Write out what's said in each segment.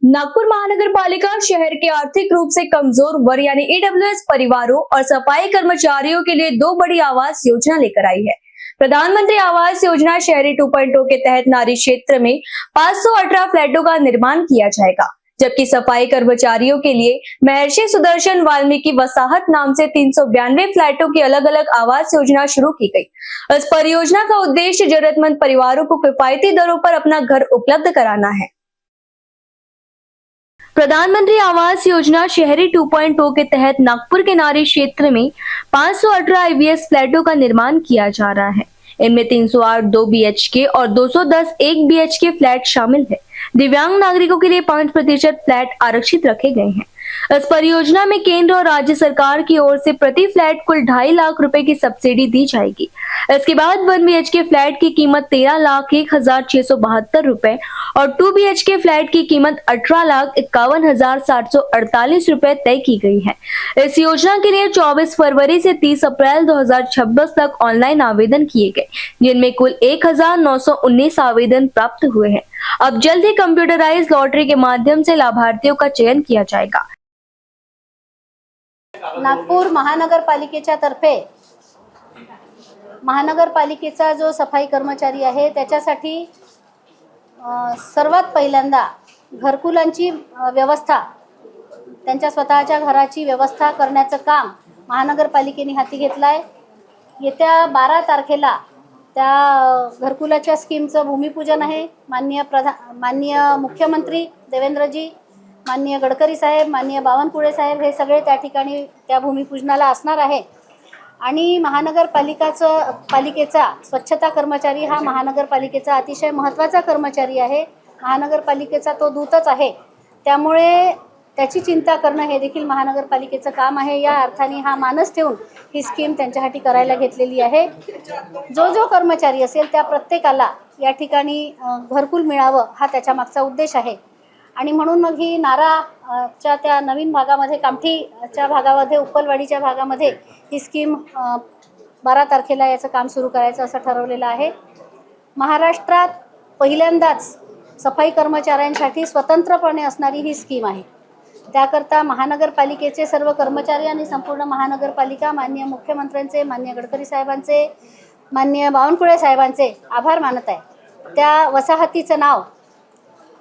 नागपुर महानगर पालिका शहर के आर्थिक रूप से कमजोर वर्ग यानी ईडब्ल्यूएस परिवारों और सफाई कर्मचारियों के लिए दो बड़ी आवास योजना लेकर आई है। प्रधानमंत्री आवास योजना शहरी 2.0 के तहत नारी क्षेत्र में 518 फ्लैटों का निर्माण किया जाएगा, जबकि सफाई कर्मचारियों के लिए महर्षि सुदर्शन वाल्मीकि वसाहत नाम से 392 फ्लैटों की अलग अलग आवास योजना शुरू की गई। इस परियोजना का उद्देश्य जरूरतमंद परिवारों को किफायती दरों पर अपना घर उपलब्ध कराना है। प्रधानमंत्री आवास योजना शहरी 2.0 के तहत नागपुर के नारी क्षेत्र में 518 आईवीएस फ्लैटों का निर्माण किया जा रहा है। इनमें 308 2 बीएचके और 210 1 बीएचके फ्लैट शामिल है। दिव्यांग नागरिकों के लिए 5% फ्लैट आरक्षित रखे गए हैं। इस परियोजना में केंद्र और राज्य सरकार की ओर से प्रति फ्लैट कुल 2.5 लाख रुपए की सब्सिडी दी जाएगी। इसके बाद 1 बीएचके फ्लैट की कीमत 13,01,672 रुपए और 2 बीएचके फ्लैट की कीमत 18,51,748 रुपए तय की गई है। इस योजना के लिए 24 फरवरी से 30 अप्रैल 2026 तक ऑनलाइन आवेदन किए गए, जिनमें कुल 1,919 आवेदन प्राप्त हुए हैं। अब जल्द ही कंप्यूटराइज लॉटरी के माध्यम से लाभार्थियों का चयन किया जाएगा। नागपूर महानगरपालिकेच्या तर्फे महानगरपालिकेचा जो सफाई कर्मचारी आहे त्याच्यासाठी सर्वात पहिल्यांदा घरकुलांची व्यवस्था, त्यांच्या स्वतःच्या घराची व्यवस्था करण्याचं काम महानगरपालिकेने हाती घेतलं आहे। येत्या 12 तारखेला त्या घरकुलाच्या स्कीमचं भूमिपूजन आहे। माननीय मुख्यमंत्री देवेंद्रजी, माननीय गडकरी साहेब, माननीय बावनकुळे साहेब हे सगळे त्या ठिकाणी त्या भूमिपूजनाला असणार आहे। आणि महानगरपालिकेचा स्वच्छता कर्मचारी हा महानगरपालिकेचा अतिशय महत्त्वाचा कर्मचारी आहे। महानगरपालिकेचा तो दूतच आहे, त्यामुळे त्याची चिंता करणं हे देखील महानगरपालिकेचं काम आहे। या अर्थाने हा मानस ठेवून ही स्कीम त्यांच्यासाठी करायला घेतलेली आहे। जो कर्मचारी असेल त्या प्रत्येकाला या ठिकाणी घरकुल मिळावं हा त्याच्या मागचा उद्देश आहे। आणि म्हणून मग ही नाराच्या त्या नवीन भागामध्ये, कामठीच्या भागामध्ये, उप्पलवाडीच्या भागामध्ये ही स्कीम 12 तारखेला याचं काम सुरू करायचं असं ठरवलेलं आहे। महाराष्ट्रात पहिल्यांदाच सफाई कर्मचाऱ्यांसाठी स्वतंत्रपणे असणारी ही स्कीम आहे। त्याकरता महानगरपालिकेचे सर्व कर्मचारी आणि संपूर्ण महानगरपालिका माननीय मुख्यमंत्र्यांचे, माननीय गडकरी साहेबांचे, माननीय बावनकुळे साहेबांचे आभार मानत आहे। त्या वसाहतीचं नाव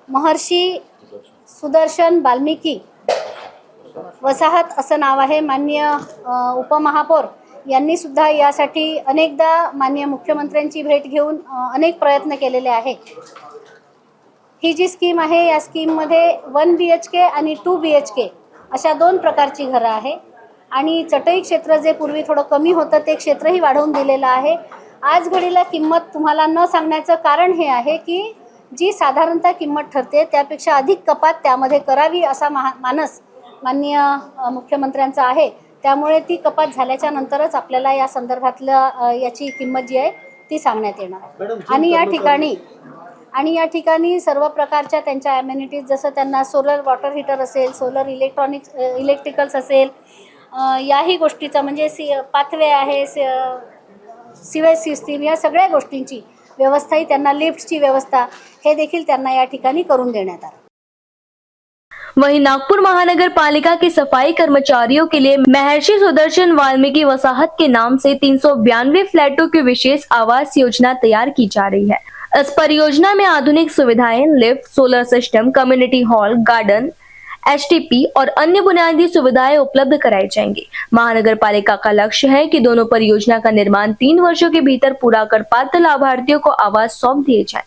महर्षी सुदर्शन वाल्मीकि वसाहत असं नाव आहे। माननीय उपमहापौर यांनी सुद्धा यासाठी अनेकदा माननीय मुख्यमंत्र्यांची भेट घेऊन अनेक प्रयत्न केलेले आहेत। ही जी स्कीम आहे या स्कीममध्ये 1 बीएचके आणि 2 बीएचके अशा 2 प्रकारची घरं आहे। आणि चटई क्षेत्र जे पूर्वी थोडं कमी होतं ते क्षेत्रही वाढवून दिलेलं आहे। आज घडीला किंमत तुम्हाला न सांगण्याचं कारण हे आहे की जी साधारणतः किंमत ठरते त्यापेक्षा अधिक कपात त्यामध्ये करावी असा मानस माननीय मुख्यमंत्र्यांचा आहे। त्यामुळे ती कपात झाल्याच्या नंतरच आपल्याला या संदर्भातल्या याची किंमत जी आहे ती सांगण्यात येणार। आणि या ठिकाणी सर्व प्रकारच्या त्यांच्या ॲम्युनिटीज, जसं त्यांना सोलर वॉटर हीटर असेल, सोलर इलेक्ट्रिकल्स असेल, याही गोष्टीचा म्हणजे पाथवे आहे, सिवेज सिस्टीम, या सगळ्या गोष्टींची व्यवस्थाही त्यांना, लिफ्टची व्यवस्था हे देखील त्यांना या ठिकाणी करून देण्यात आलं। वहीं नागपुर महानगर पालिका के सफाई कर्मचारियों के लिए महर्षि सुदर्शन वाल्मीकि वसाहत के नाम से 392 फ्लैटों की विशेष आवास योजना तैयार की जा रही है। इस परियोजना में आधुनिक सुविधाएं, lift, solar system, community hall, garden, HTP और अन्य बुनियादी सुविधाएं उपलब्ध कराई जाएंगी। महानगर पालिका का लक्ष्य है कि दोनों परियोजना का निर्माण 3 वर्षों के भीतर पूरा कर पात्र लाभार्थियों को आवास सौंप दिए जाए।